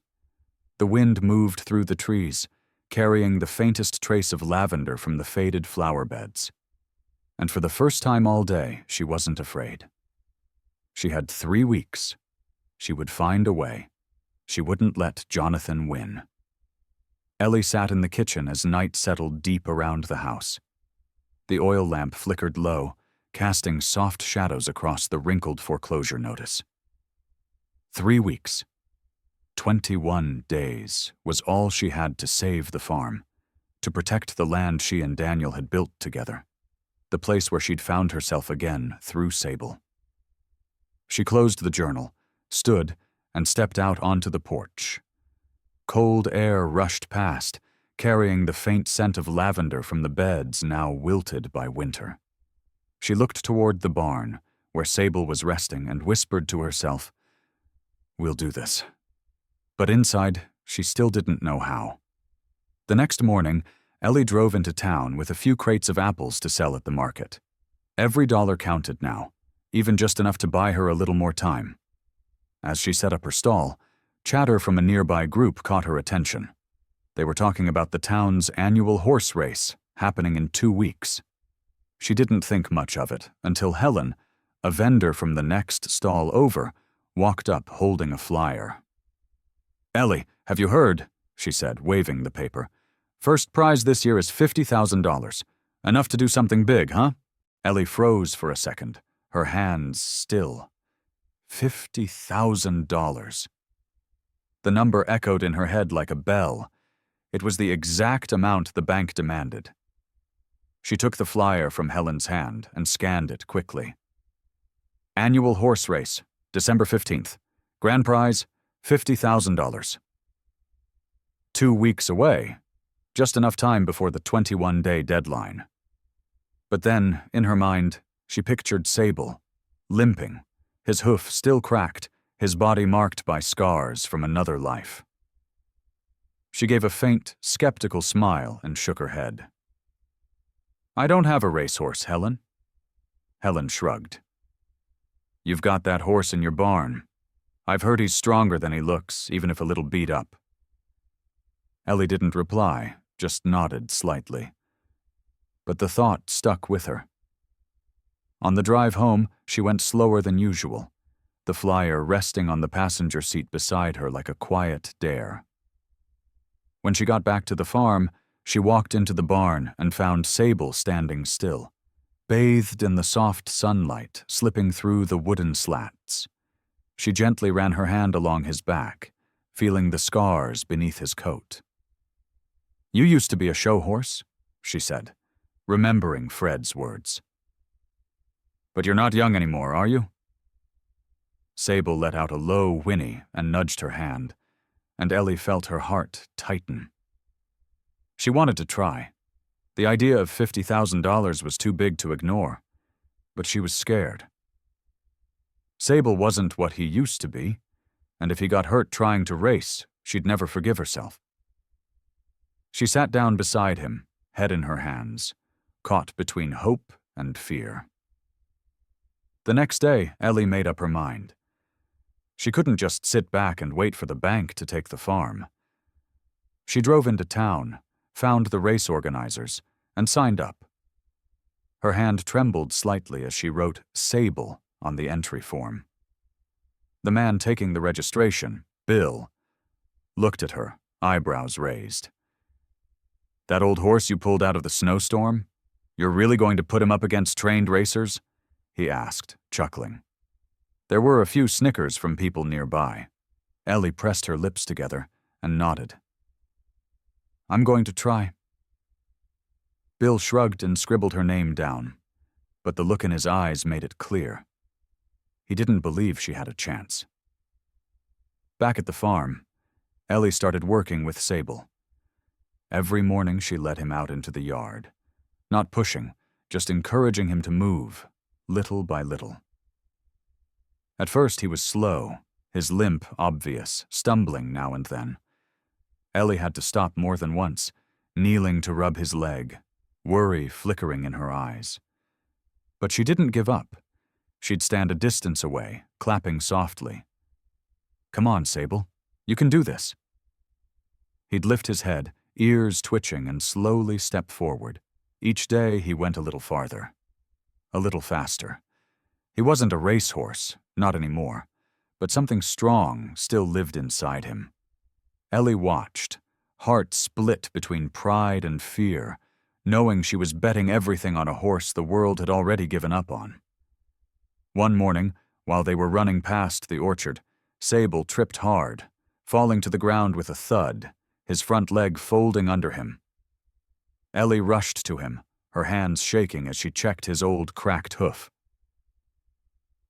The wind moved through the trees, carrying the faintest trace of lavender from the faded flower beds. And for the first time all day, she wasn't afraid. She had 3 weeks. She would find a way. She wouldn't let Jonathan win. Ellie sat in the kitchen as night settled deep around the house. The oil lamp flickered low, casting soft shadows across the wrinkled foreclosure notice. 3 weeks. 21 days was all she had to save the farm, to protect the land she and Daniel had built together, the place where she'd found herself again through Sable. She closed the journal, stood, and stepped out onto the porch. Cold air rushed past, carrying the faint scent of lavender from the beds now wilted by winter. She looked toward the barn, where Sable was resting, and whispered to herself, "We'll do this." But inside, she still didn't know how. The next morning, Ellie drove into town with a few crates of apples to sell at the market. Every dollar counted now, even just enough to buy her a little more time. As she set up her stall, chatter from a nearby group caught her attention. They were talking about the town's annual horse race, happening in 2 weeks. She didn't think much of it until Helen, a vendor from the next stall over, walked up holding a flyer. "Ellie, have you heard?" she said, waving the paper. "First prize this year is $50,000. Enough to do something big, huh?" Ellie froze for a second, her hands still. $50,000. The number echoed in her head like a bell. It was the exact amount the bank demanded. She took the flyer from Helen's hand and scanned it quickly. Annual horse race, December 15th. Grand prize, $50,000. 2 weeks away, just enough time before the 21-day deadline. But then, in her mind, she pictured Sable, limping, his hoof still cracked, his body marked by scars from another life. She gave a faint, skeptical smile and shook her head. "I don't have a racehorse, Helen." Helen shrugged. "You've got that horse in your barn. I've heard he's stronger than he looks, even if a little beat up." Ellie didn't reply, just nodded slightly. But the thought stuck with her. On the drive home, she went slower than usual, the flyer resting on the passenger seat beside her like a quiet dare. When she got back to the farm, she walked into the barn and found Sable standing still, bathed in the soft sunlight slipping through the wooden slats. She gently ran her hand along his back, feeling the scars beneath his coat. "You used to be a show horse," she said, remembering Fred's words. "But you're not young anymore, are you?" Sable let out a low whinny and nudged her hand, and Ellie felt her heart tighten. She wanted to try. The idea of $50,000 was too big to ignore, but she was scared. Sable wasn't what he used to be, and if he got hurt trying to race, she'd never forgive herself. She sat down beside him, head in her hands, caught between hope and fear. The next day, Ellie made up her mind. She couldn't just sit back and wait for the bank to take the farm. She drove into town, found the race organizers, and signed up. Her hand trembled slightly as she wrote Sable on the entry form. The man taking the registration, Bill, looked at her, eyebrows raised. "That old horse you pulled out of the snowstorm? You're really going to put him up against trained racers?" he asked, chuckling. There were a few snickers from people nearby. Ellie pressed her lips together and nodded. "I'm going to try." Bill shrugged and scribbled her name down, but the look in his eyes made it clear. He didn't believe she had a chance. Back at the farm, Ellie started working with Sable. Every morning she led him out into the yard, not pushing, just encouraging him to move, little by little. At first he was slow, his limp obvious, stumbling now and then. Ellie had to stop more than once, kneeling to rub his leg, worry flickering in her eyes. But she didn't give up. She'd stand a distance away, clapping softly. "Come on, Sable. You can do this." He'd lift his head, ears twitching, and slowly step forward. Each day he went a little farther, a little faster. He wasn't a racehorse, not anymore, but something strong still lived inside him. Ellie watched, heart split between pride and fear, knowing she was betting everything on a horse the world had already given up on. One morning, while they were running past the orchard, Sable tripped hard, falling to the ground with a thud, his front leg folding under him. Ellie rushed to him, her hands shaking as she checked his old cracked hoof.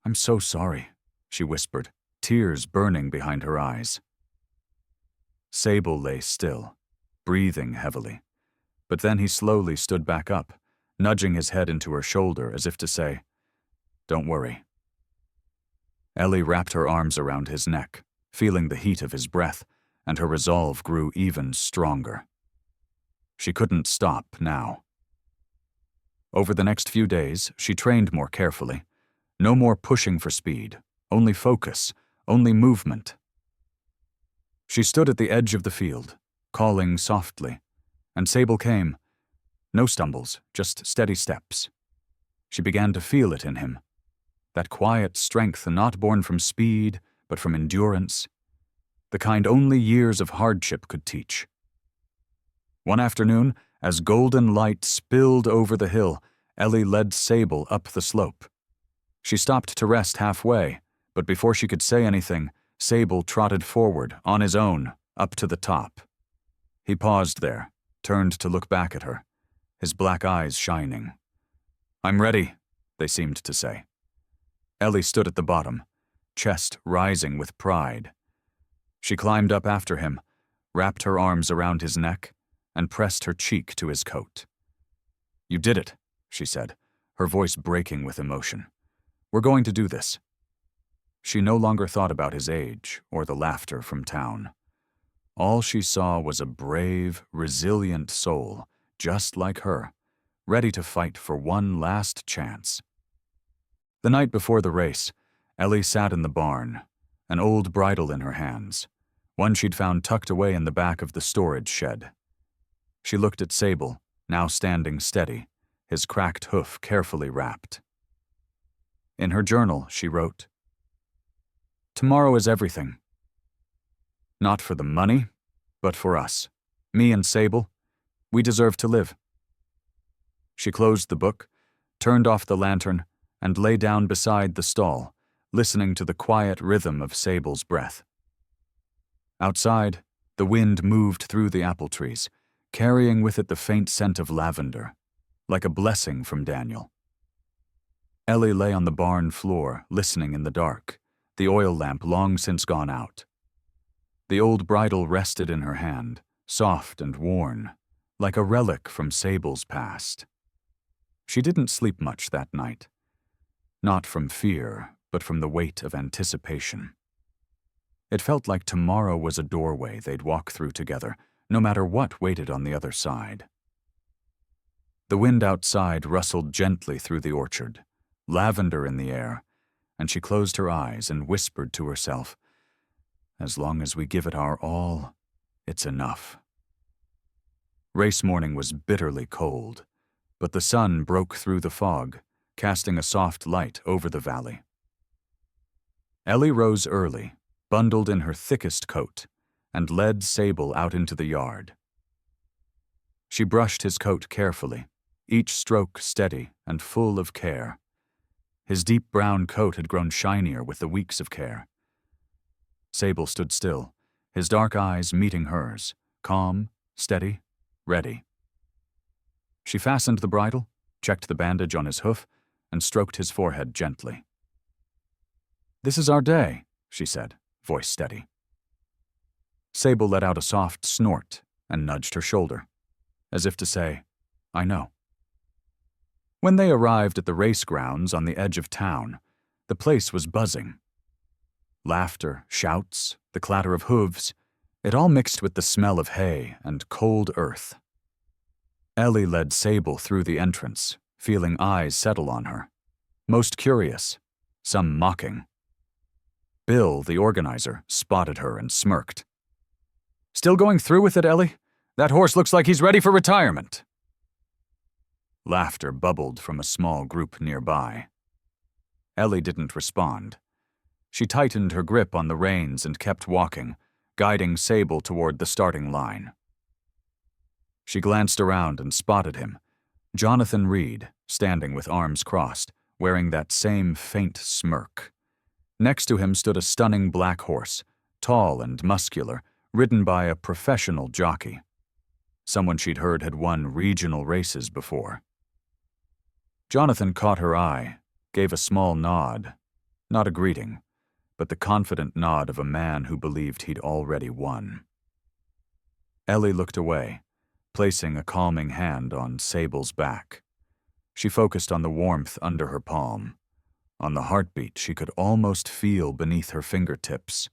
"I'm so sorry," she whispered, tears burning behind her eyes. Sable lay still, breathing heavily, but then he slowly stood back up, nudging his head into her shoulder as if to say, "Don't worry." Ellie wrapped her arms around his neck, feeling the heat of his breath, and her resolve grew even stronger. She couldn't stop now. Over the next few days, she trained more carefully, No more pushing for speed, only focus, only movement. She stood at the edge of the field, calling softly, and Sable came. No stumbles, just steady steps. She began to feel it in him, that quiet strength not born from speed, but from endurance, the kind only years of hardship could teach. One afternoon, as golden light spilled over the hill, Ellie led Sable up the slope. She stopped to rest halfway, but before she could say anything, Sable trotted forward, on his own, up to the top. He paused there, turned to look back at her, his black eyes shining. "I'm ready," they seemed to say. Ellie stood at the bottom, chest rising with pride. She climbed up after him, wrapped her arms around his neck, and pressed her cheek to his coat. "You did it," she said, her voice breaking with emotion. "We're going to do this." She no longer thought about his age or the laughter from town. All she saw was a brave, resilient soul, just like her, ready to fight for one last chance. The night before the race, Ellie sat in the barn, an old bridle in her hands, one she'd found tucked away in the back of the storage shed. She looked at Sable, now standing steady, his cracked hoof carefully wrapped. In her journal, she wrote, "Tomorrow is everything. Not for the money, but for us, me and Sable. We deserve to live." She closed the book, turned off the lantern, and lay down beside the stall, listening to the quiet rhythm of Sable's breath. Outside, the wind moved through the apple trees, carrying with it the faint scent of lavender, like a blessing from Daniel. Ellie lay on the barn floor, listening in the dark, the oil lamp long since gone out. The old bridle rested in her hand, soft and worn, like a relic from Sable's past. She didn't sleep much that night. Not from fear, but from the weight of anticipation. It felt like tomorrow was a doorway they'd walk through together, no matter what waited on the other side. The wind outside rustled gently through the orchard, lavender in the air, and she closed her eyes and whispered to herself, "As long as we give it our all, it's enough." Race morning was bitterly cold, but the sun broke through the fog, casting a soft light over the valley. Ellie rose early, bundled in her thickest coat, and led Sable out into the yard. She brushed his coat carefully, each stroke steady and full of care. His deep brown coat had grown shinier with the weeks of care. Sable stood still, his dark eyes meeting hers, calm, steady, ready. She fastened the bridle, checked the bandage on his hoof, and stroked his forehead gently. "This is our day," she said, voice steady. Sable let out a soft snort and nudged her shoulder, as if to say, "I know." When they arrived at the race grounds on the edge of town, the place was buzzing. Laughter, shouts, the clatter of hooves, it all mixed with the smell of hay and cold earth. Ellie led Sable through the entrance, feeling eyes settle on her. Most curious, some mocking. Bill, the organizer, spotted her and smirked. "Still going through with it, Ellie? That horse looks like he's ready for retirement." Laughter bubbled from a small group nearby. Ellie didn't respond. She tightened her grip on the reins and kept walking, guiding Sable toward the starting line. She glanced around and spotted him, Jonathan Reed, standing with arms crossed, wearing that same faint smirk. Next to him stood a stunning black horse, tall and muscular, ridden by a professional jockey. Someone she'd heard had won regional races before. Jonathan caught her eye, gave a small nod, not a greeting, but the confident nod of a man who believed he'd already won. Ellie looked away, placing a calming hand on Sable's back. She focused on the warmth under her palm, on the heartbeat she could almost feel beneath her fingertips.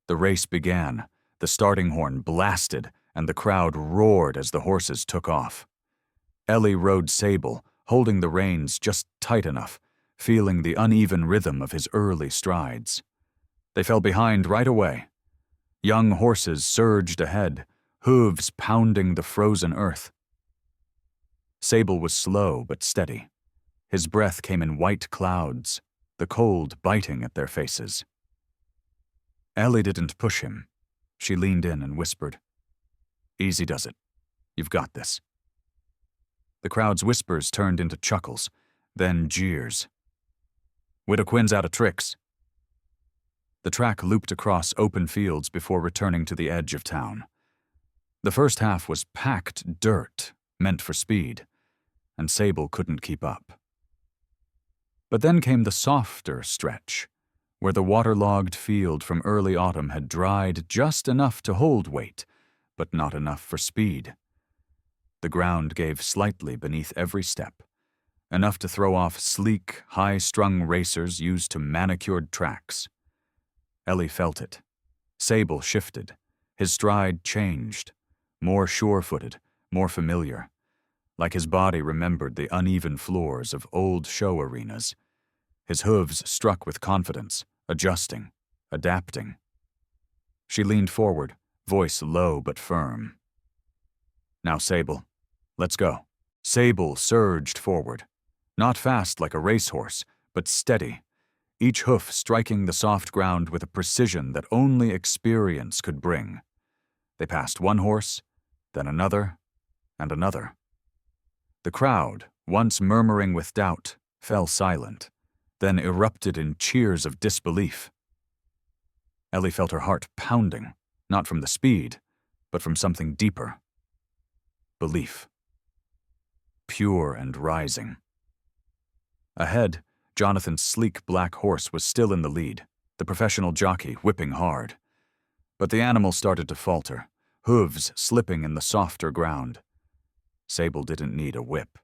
The race began, the starting horn blasted, and the crowd roared as the horses took off. Ellie rode Sable, holding the reins just tight enough, feeling the uneven rhythm of his early strides. They fell behind right away. Young horses surged ahead, hooves pounding the frozen earth. Sable was slow but steady. His breath came in white clouds, the cold biting at their faces. Ellie didn't push him. She leaned in and whispered, "Easy does it. You've got this." The crowd's whispers turned into chuckles, then jeers. "Widow Quinn's out of tricks." The track looped across open fields before returning to the edge of town. The first half was packed dirt, meant for speed, and Sable couldn't keep up. But then came the softer stretch, where the waterlogged field from early autumn had dried just enough to hold weight, but not enough for speed. The ground gave slightly beneath every step, enough to throw off sleek, high-strung racers used to manicured tracks. Ellie felt it. Sable shifted. His stride changed, more sure-footed, more familiar, like his body remembered the uneven floors of old show arenas. His hooves struck with confidence, adjusting, adapting. She leaned forward, voice low but firm. "Now, Sable, let's go." Sable surged forward, not fast like a racehorse, but steady, each hoof striking the soft ground with a precision that only experience could bring. They passed one horse, then another, and another. The crowd, once murmuring with doubt, fell silent, then erupted in cheers of disbelief. Ellie felt her heart pounding, not from the speed, but from something deeper. Belief. Pure and rising. Ahead, Jonathan's sleek black horse was still in the lead, the professional jockey whipping hard. But the animal started to falter, hooves slipping in the softer ground. Sable didn't need a whip.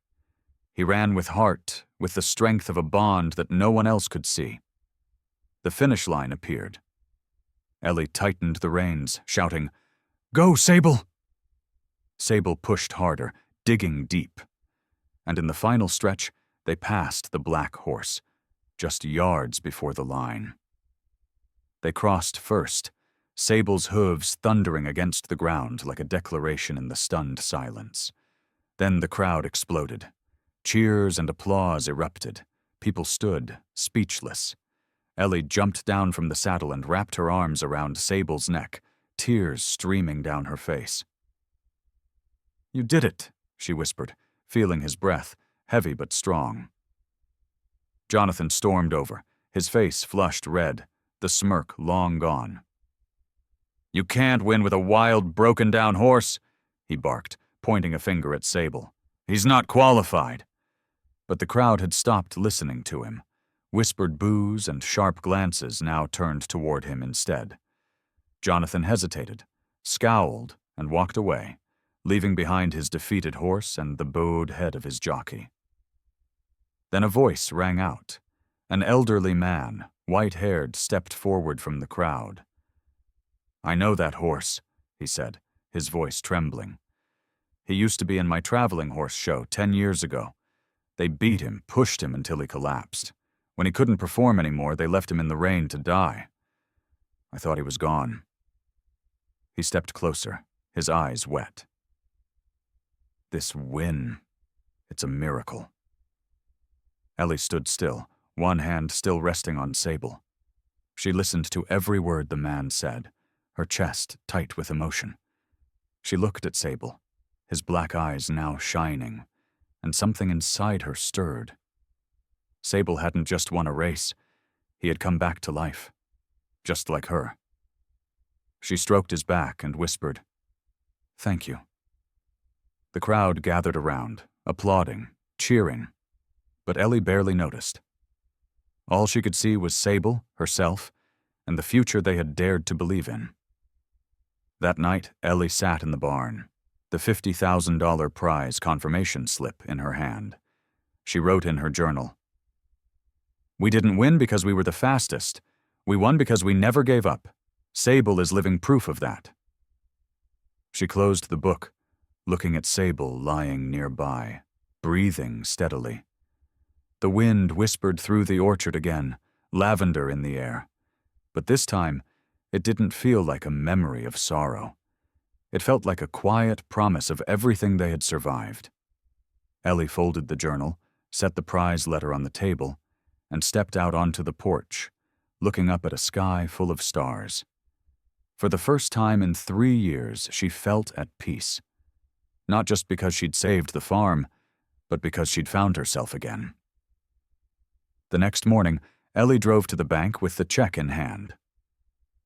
He ran with heart, with the strength of a bond that no one else could see. The finish line appeared. Ellie tightened the reins, shouting, "Go, Sable!" Sable pushed harder, digging deep. And in the final stretch, they passed the black horse, just yards before the line. They crossed first, Sable's hooves thundering against the ground like a declaration in the stunned silence. Then the crowd exploded. Cheers and applause erupted. People stood, speechless. Ellie jumped down from the saddle and wrapped her arms around Sable's neck, tears streaming down her face. "You did it," she whispered, feeling his breath, heavy but strong. Jonathan stormed over, his face flushed red, the smirk long gone. "You can't win with a wild, broken-down horse," he barked, pointing a finger at Sable. "He's not qualified." But the crowd had stopped listening to him. Whispered boos and sharp glances now turned toward him instead. Jonathan hesitated, scowled, and walked away, leaving behind his defeated horse and the bowed head of his jockey. Then a voice rang out. An elderly man, white-haired, stepped forward from the crowd. "I know that horse," he said, his voice trembling. "He used to be in my traveling horse show 10 years ago. They beat him, pushed him until he collapsed. When he couldn't perform anymore, they left him in the rain to die. I thought he was gone." He stepped closer, his eyes wet. "This win, it's a miracle." Ellie stood still, one hand still resting on Sable. She listened to every word the man said, her chest tight with emotion. She looked at Sable, his black eyes now shining, and something inside her stirred. Sable hadn't just won a race. He had come back to life, just like her. She stroked his back and whispered, "Thank you." The crowd gathered around, applauding, cheering, but Ellie barely noticed. All she could see was Sable, herself, and the future they had dared to believe in. That night, Ellie sat in the barn, the $50,000 prize confirmation slip in her hand. She wrote in her journal, "We didn't win because we were the fastest. We won because we never gave up. Sable is living proof of that." She closed the book, looking at Sable lying nearby, breathing steadily. The wind whispered through the orchard again, lavender in the air. But this time, it didn't feel like a memory of sorrow. It felt like a quiet promise of everything they had survived. Ellie folded the journal, set the prize letter on the table, and stepped out onto the porch, looking up at a sky full of stars. For the first time in 3 years, she felt at peace. Not just because she'd saved the farm, but because she'd found herself again. The next morning, Ellie drove to the bank with the check in hand.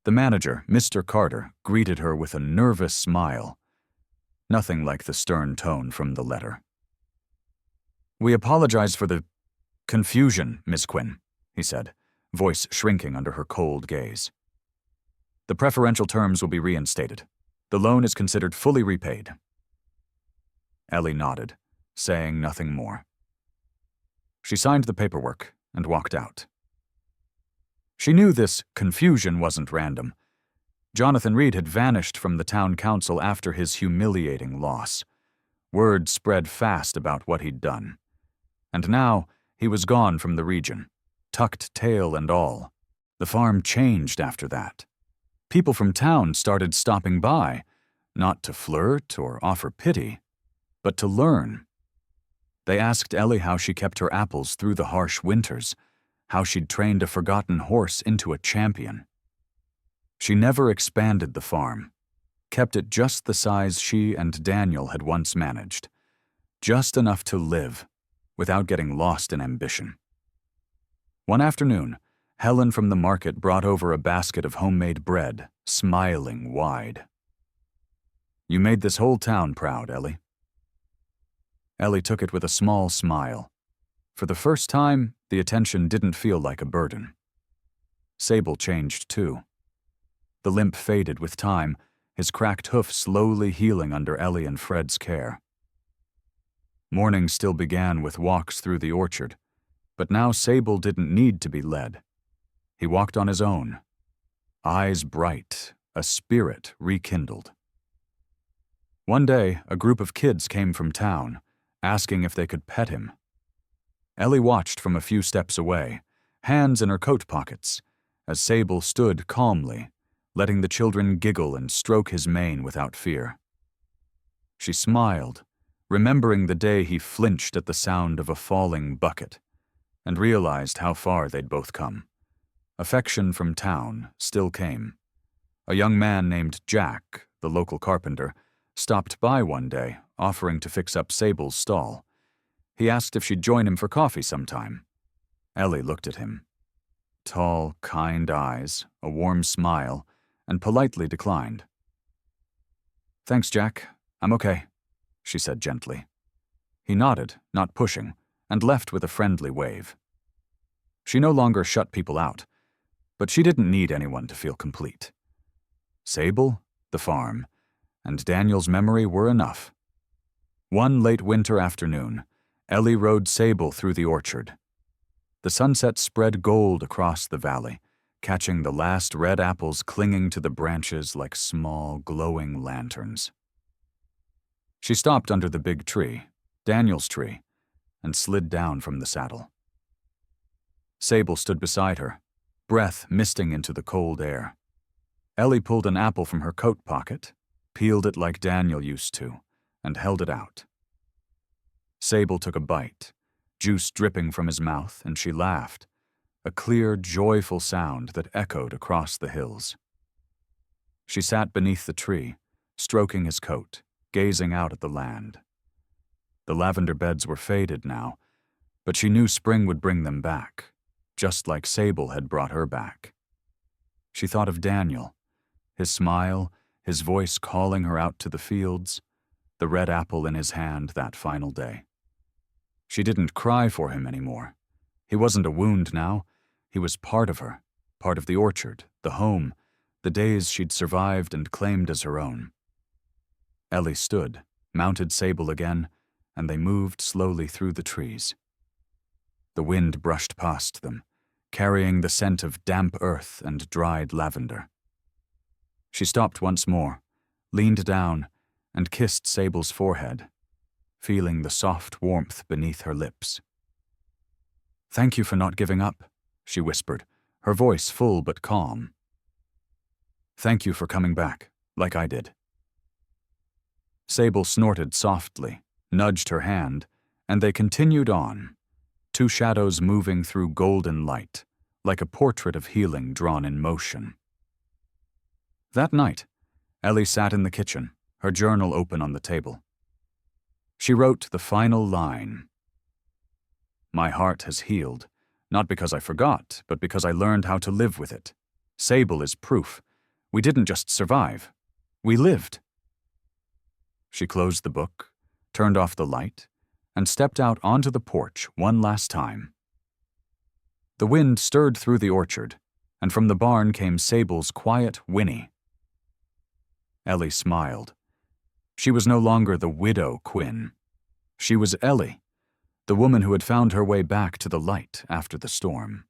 The manager, Mr. Carter, greeted her with a nervous smile. Nothing like the stern tone from the letter. "We apologize for the confusion, Miss Quinn," he said, voice shrinking under her cold gaze. "The preferential terms will be reinstated. The loan is considered fully repaid." Ellie nodded, saying nothing more. She signed the paperwork and walked out. She knew this confusion wasn't random. Jonathan Reed had vanished from the town council after his humiliating loss. Word spread fast about what he'd done. And now he was gone from the region, tucked tail and all. The farm changed after that. People from town started stopping by, not to flirt or offer pity, but to learn. They asked Ellie how she kept her apples through the harsh winters, how she'd trained a forgotten horse into a champion. She never expanded the farm, kept it just the size she and Daniel had once managed, just enough to live, without getting lost in ambition. One afternoon, Helen from the market brought over a basket of homemade bread, smiling wide. "You made this whole town proud, Ellie." Ellie took it with a small smile. For the first time, the attention didn't feel like a burden. Sable changed too. The limp faded with time, his cracked hoof slowly healing under Ellie and Fred's care. Morning still began with walks through the orchard, but now Sable didn't need to be led. He walked on his own, eyes bright, a spirit rekindled. One day, a group of kids came from town, asking if they could pet him. Ellie watched from a few steps away, hands in her coat pockets, as Sable stood calmly, letting the children giggle and stroke his mane without fear. She smiled, remembering the day he flinched at the sound of a falling bucket, and realized how far they'd both come. Affection from town still came. A young man named Jack, the local carpenter, stopped by one day, offering to fix up Sable's stall. He asked if she'd join him for coffee sometime. Ellie looked at him. Tall, kind eyes, a warm smile, and politely declined. "Thanks, Jack. I'm okay," she said gently. He nodded, not pushing, and left with a friendly wave. She no longer shut people out, but she didn't need anyone to feel complete. Sable, the farm, and Daniel's memory were enough. One late winter afternoon, Ellie rode Sable through the orchard. The sunset spread gold across the valley, catching the last red apples clinging to the branches like small, glowing lanterns. She stopped under the big tree, Daniel's tree, and slid down from the saddle. Sable stood beside her, breath misting into the cold air. Ellie pulled an apple from her coat pocket, peeled it like Daniel used to, and held it out. Sable took a bite, juice dripping from his mouth, and she laughed, a clear, joyful sound that echoed across the hills. She sat beneath the tree, stroking his coat, gazing out at the land. The lavender beds were faded now, but she knew spring would bring them back, just like Sable had brought her back. She thought of Daniel, his smile, his voice calling her out to the fields, the red apple in his hand that final day. She didn't cry for him anymore. He wasn't a wound now. He was part of her, part of the orchard, the home, the days she'd survived and claimed as her own. Ellie stood, mounted Sable again, and they moved slowly through the trees. The wind brushed past them, carrying the scent of damp earth and dried lavender. She stopped once more, leaned down, and kissed Sable's forehead, feeling the soft warmth beneath her lips. "Thank you for not giving up," she whispered, her voice full but calm. "Thank you for coming back, like I did." Sable snorted softly, nudged her hand, and they continued on, two shadows moving through golden light, like a portrait of healing drawn in motion. That night, Ellie sat in the kitchen, her journal open on the table. She wrote the final line. "My heart has healed, not because I forgot, but because I learned how to live with it. Sable is proof. We didn't just survive. We lived." She closed the book, turned off the light, and stepped out onto the porch one last time. The wind stirred through the orchard, and from the barn came Sable's quiet whinny. Ellie smiled. She was no longer the widow Quinn. She was Ellie, the woman who had found her way back to the light after the storm.